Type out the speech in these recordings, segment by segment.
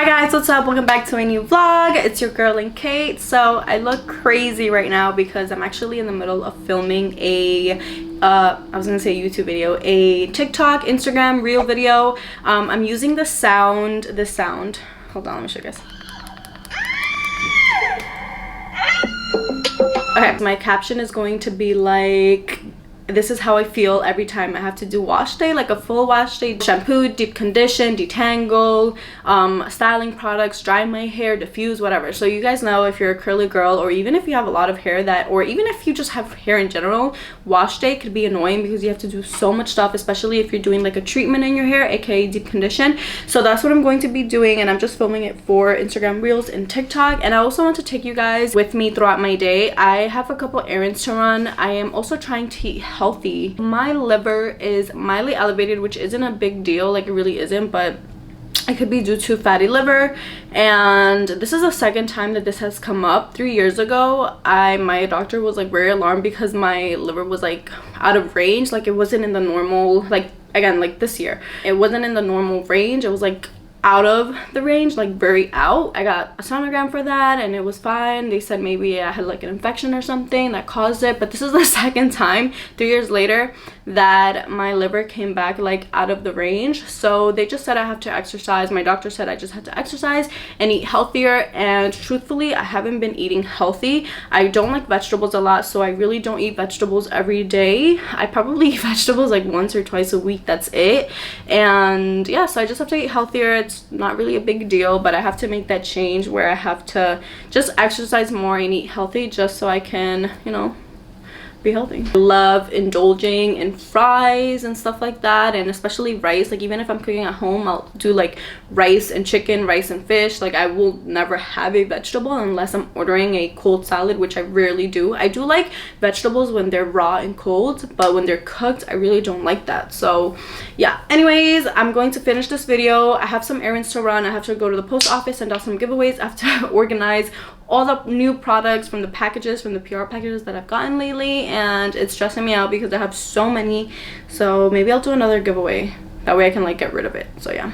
Hi guys, what's up? Welcome back to my new vlog. It's your girl and Kate. So I look crazy right now because I'm actually in the middle of filming a I was gonna say YouTube video, a TikTok, Instagram reel video. I'm using the sound. Hold on, let me show you guys. Okay, my caption is going to be like, this is how I feel every time I have to do wash day, like a full wash day. Shampoo, deep condition, detangle, styling products, dry my hair, diffuse, whatever. So you guys know, if you're a curly girl, or even if you have a lot of hair that, or even if you just have hair in general, wash day could be annoying because you have to do so much stuff, especially if you're doing like a treatment in your hair, aka deep condition. So that's what I'm going to be doing, and I'm just filming it for Instagram reels and TikTok. And I also want to take you guys with me throughout my day. I have a couple errands to run. I am also trying to eat healthy. My liver is mildly elevated, which isn't a big deal, like it really isn't, but it could be due to fatty liver. And this is the second time that this has come up. 3 years ago, my doctor was like very alarmed because my liver was like out of range, like it wasn't in the normal, like again, like this year it wasn't in the normal range. It was like out of the range, like very out. I got a sonogram for that and it was fine. They said maybe I had like an infection or something that caused it, but this is the second time 3 years later that my liver came back like out of the range. So they just said I have to exercise. My doctor said I just had to exercise and eat healthier, and truthfully I haven't been eating healthy. I don't like vegetables a lot, so I really don't eat vegetables every day. I probably eat vegetables like once or twice a week, that's it. And yeah, so I just have to eat healthier. It's not really a big deal, but I have to make that change where I have to just exercise more and eat healthy just so I can, you know, be healthy. I love indulging in fries and stuff like that, and especially rice. Like even if I'm cooking at home, I'll do like rice and chicken, rice and fish. Like I will never have a vegetable unless I'm ordering a cold salad, which I rarely do. I do like vegetables when they're raw and cold, but when they're cooked I really don't like that. So yeah, anyways, I'm going to finish this video. I have some errands to run. I have to go to the post office, send out some giveaways. I have to organize all the new products from the packages, from the PR packages that I've gotten lately, and it's stressing me out because I have so many. So maybe I'll do another giveaway, that way I can like get rid of it. So yeah.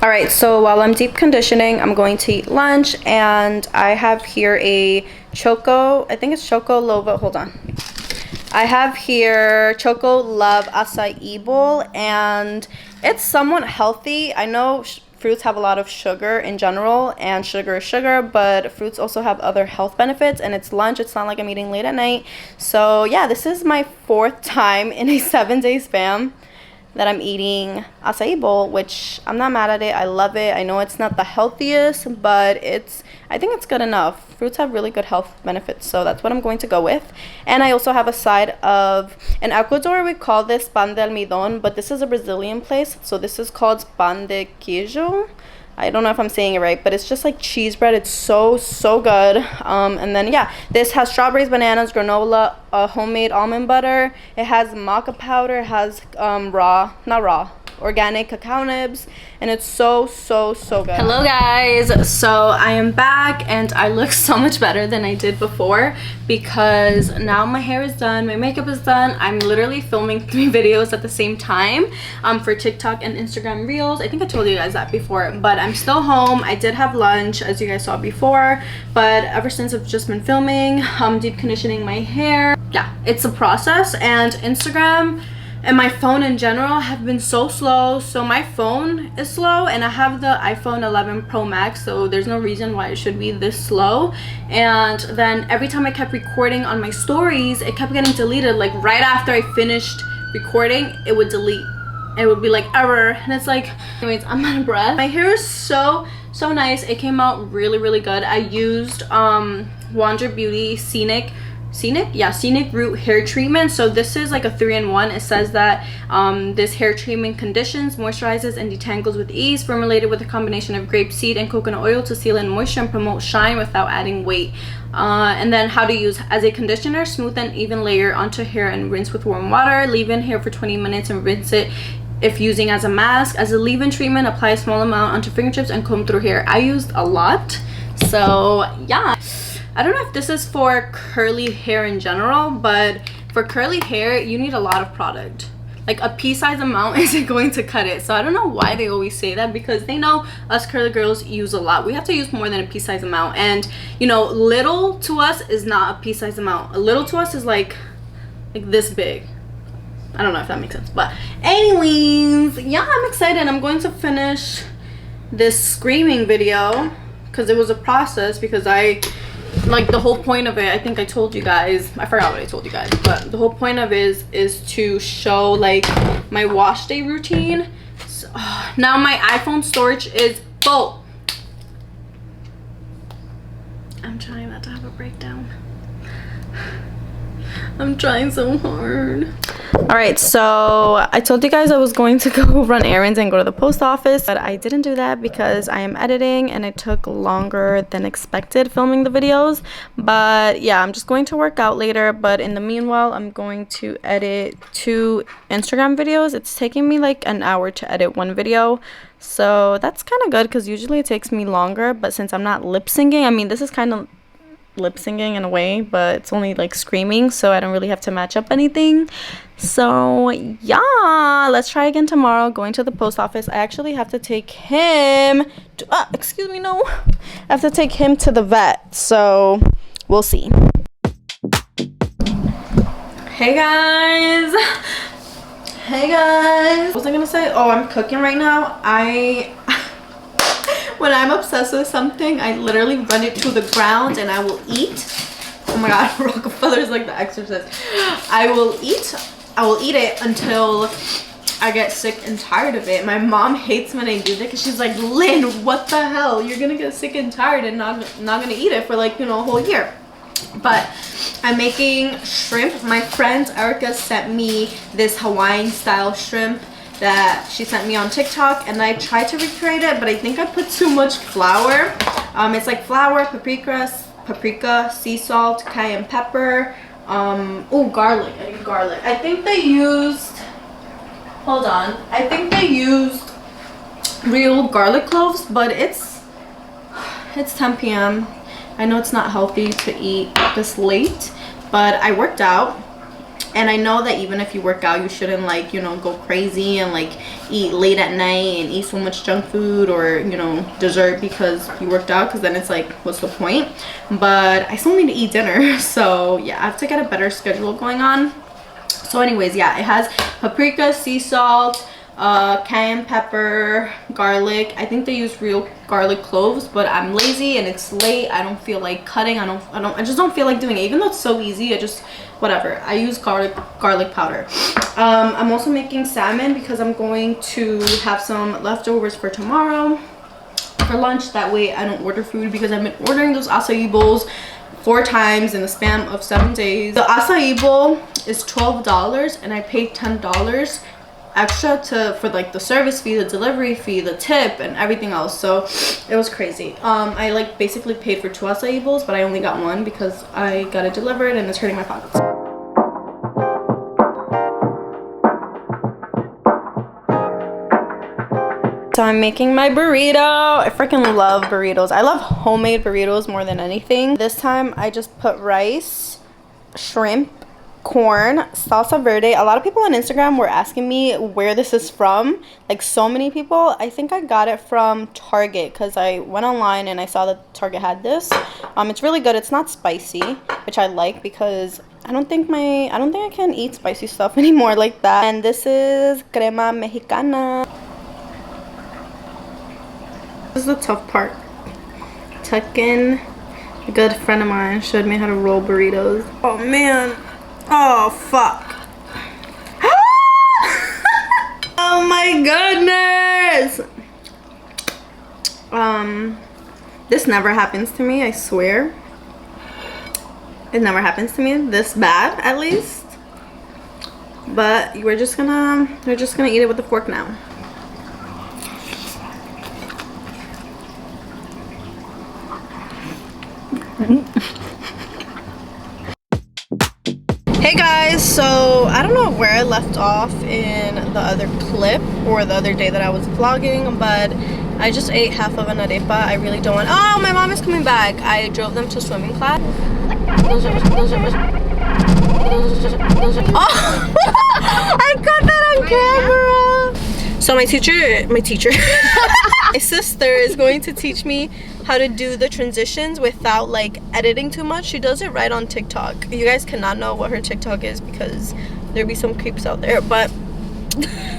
All right, so while I'm deep conditioning, I'm going to eat lunch, and I have here a Choco, I think it's Choco Lova, hold on. I have here Choco Love Acai Bowl, and it's somewhat healthy. I know fruits have a lot of sugar in general, and sugar is sugar, but fruits also have other health benefits, and it's lunch. It's not like I'm eating late at night. So yeah, this is my 4th time in a 7-day span that I'm eating acai bowl, which I'm not mad at it. I love it. I know it's not the healthiest, but I think it's good enough. Fruits have really good health benefits, so that's what I'm going to go with. And I also have a side of, in Ecuador we call this pan de almidón, but this is a Brazilian place, so this is called pan de queijo. I don't know if I'm saying it right, but it's just like cheese bread. It's so good. And then yeah, this has strawberries, bananas, granola, homemade almond butter. It has maca powder. It has organic cacao nibs, and it's so good. Hello guys, so I am back and I look so much better than I did before because now my hair is done, my makeup is done. I'm literally filming 3 videos at the same time for TikTok and Instagram reels. I think I told you guys that before, but I'm still home. I did have lunch, as you guys saw before, but ever since I've just been filming, deep conditioning my hair. Yeah, it's a process, and Instagram and my phone in general have been so slow. So my phone is slow, and I have the iPhone 11 Pro Max, so there's no reason why it should be this slow. And then every time I kept recording on my stories, it kept getting deleted. Like right after I finished recording, it would delete. It would be like error, and it's like, anyways, I'm out of breath. My hair is so nice. It came out really good. I used Wander Beauty Scenic Root hair treatment. So this is like a 3-in-1. It says that this hair treatment conditions, moisturizes, and detangles with ease, formulated with a combination of grapeseed and coconut oil to seal in moisture and promote shine without adding weight. And then how to use: as a conditioner, smooth and even layer onto hair and rinse with warm water. Leave in hair for 20 minutes and rinse it if using as a mask. As a leave-in treatment, apply a small amount onto fingertips and comb through hair. I used a lot, so yeah. I don't know if this is for curly hair in general, but for curly hair you need a lot of product. like a pea-size amount isn't going to cut it. So I don't know why they always say that, because they know us curly girls use a lot. We have to use more than a pea-size amount, and you know, little to us is not a pea-size amount. A little to us is like this big. I don't know if that makes sense, but anyways, yeah, I'm excited. I'm going to finish this screaming video because it was a process, because I like the whole point of it, I think I told you guys, I forgot what I told you guys, but the whole point of it is to show like my wash day routine. So, now my iPhone storage is full. I'm trying not to have a breakdown. I'm trying so hard. All right, so I told you guys I was going to go run errands and go to the post office, but I didn't do that because I am editing and it took longer than expected filming the videos. But yeah, I'm just going to work out later, but in the meanwhile, I'm going to edit 2 Instagram videos. It's taking me like an hour to edit 1 video. So that's kind of good because usually it takes me longer, but since I'm not lip syncing, I mean, this is kind of lip syncing in a way, but it's only like screaming, so I don't really have to match up anything. So yeah, let's try again tomorrow. Going to the post office. I actually have to take him to, excuse me, no, I have to take him to the vet, so we'll see. Hey guys, what was I gonna say? Oh, I'm cooking right now. When I'm obsessed with something, I literally run it to the ground and I will eat. Oh my god, Rockefeller is like The Exorcist. I will eat it until I get sick and tired of it. My mom hates when I do that because she's like, Lynn, what the hell? You're gonna get sick and tired and not gonna eat it for like, you know, a whole year. But I'm making shrimp. My friend Erica sent me this Hawaiian style shrimp that she sent me on TikTok, and I tried to recreate it, but I think I put too much flour. It's like flour, paprika, sea salt, cayenne pepper, oh, garlic. I need garlic. I think they used, hold on, I think they used real garlic cloves, but it's 10 p.m. I know it's not healthy to eat this late, but I worked out. And I know that even if you work out, you shouldn't like, you know, go crazy and like eat late at night and eat so much junk food or, you know, dessert because you worked out, because then it's like, what's the point? But I still need to eat dinner. So yeah, I have to get a better schedule going on. So anyways, yeah, it has paprika, sea salt, cayenne pepper, garlic. I think they use real garlic cloves, but I'm lazy and it's late. I don't feel like cutting. I just don't feel like doing it, even though it's so easy. Whatever. I use garlic powder. I'm also making salmon because I'm going to have some leftovers for tomorrow for lunch. That way I don't order food, because I've been ordering those acai bowls 4 times in the span of 7 days. The acai bowl is $12 and I paid $10 extra for like the service fee, the delivery fee, the tip, and everything else. So it was crazy. I like basically paid for 2 acai bowls, but I only got 1 because I got it delivered and it's hurting my pockets. So I'm making my burrito. I freaking love burritos. I love homemade burritos more than anything. This time I just put rice, shrimp, corn, salsa verde. A lot of people on Instagram were asking me where this is from. Like so many people. I think I got it from Target because I went online and I saw that Target had this. It's really good. It's not spicy, which I like because I don't think I can eat spicy stuff anymore like that. And this is crema mexicana. This is the tough part. Tuckin, a good friend of mine, showed me how to roll burritos. Oh man. Oh fuck. Oh my goodness. This never happens to me, I swear. It never happens to me this bad, at least. But we're just gonna eat it with a fork now. Hey guys, so I don't know where I left off in the other clip or the other day that I was vlogging, but I just ate half of an arepa. I really don't want. Oh, my mom is coming back. I drove them to swimming class. Oh, I got that on camera. So my sister is going to teach me how to do the transitions without like editing too much. She does it right on TikTok. You guys cannot know what her TikTok is because there'll be some creeps out there, but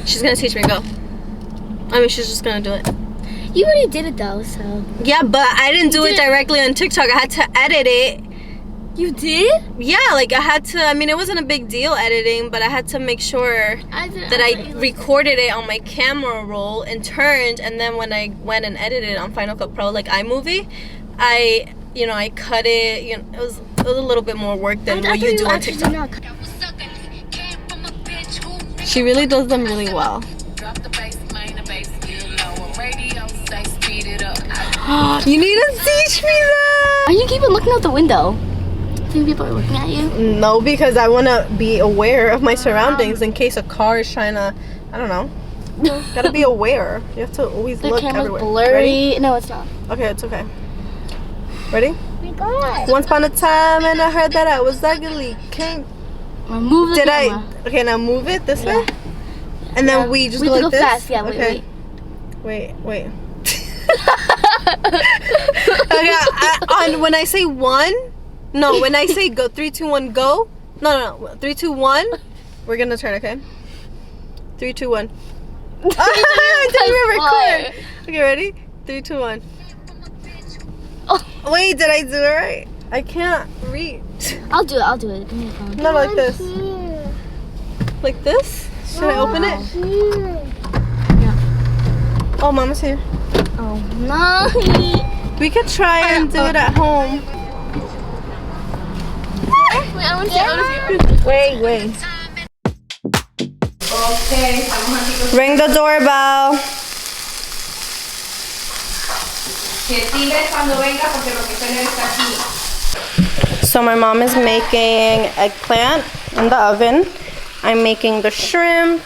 she's gonna teach me. Go. I mean, she's just gonna do it. You already did it though, so. Yeah, but I didn't do it directly on TikTok. I had to edit it. You did? Yeah, like I had to, I mean, it wasn't a big deal editing, but I had to make sure that I recorded it on my camera roll and turned, and then when I went and edited it on Final Cut Pro, like iMovie, I cut it, it was a little bit more work than what you do on TikTok. She really does them really well. You need to teach me that! Why you keep looking out the window? Think people are looking at you? No, because I want to be aware of my surroundings in case a car is trying to, I don't know. Gotta be aware. You have to always look everywhere. The camera's blurry. Ready? No, it's not. Okay, it's okay. Ready? Oh my God. Once upon a time, and I heard that I was ugly. Move the camera. Okay, now move it this way. And then we just go like this. Fast. Yeah, okay. Wait. Okay, when I say one, no, when I say go, 3, 2, 1, go. No, 3, 2, 1. We're gonna turn, okay? 3, 2, 1. I didn't even record. Okay, ready? 3, 2, 1. Oh. Wait, did I do it right? I can't reach. I'll do it. Give me the phone. No, like this. Like this? Should I open it? Yeah. Oh, Mama's here. Oh no. We could try and do it at home. Wait, I want to see. Wait. Okay. Ring the doorbell. So my mom is making eggplant in the oven. I'm making the shrimp.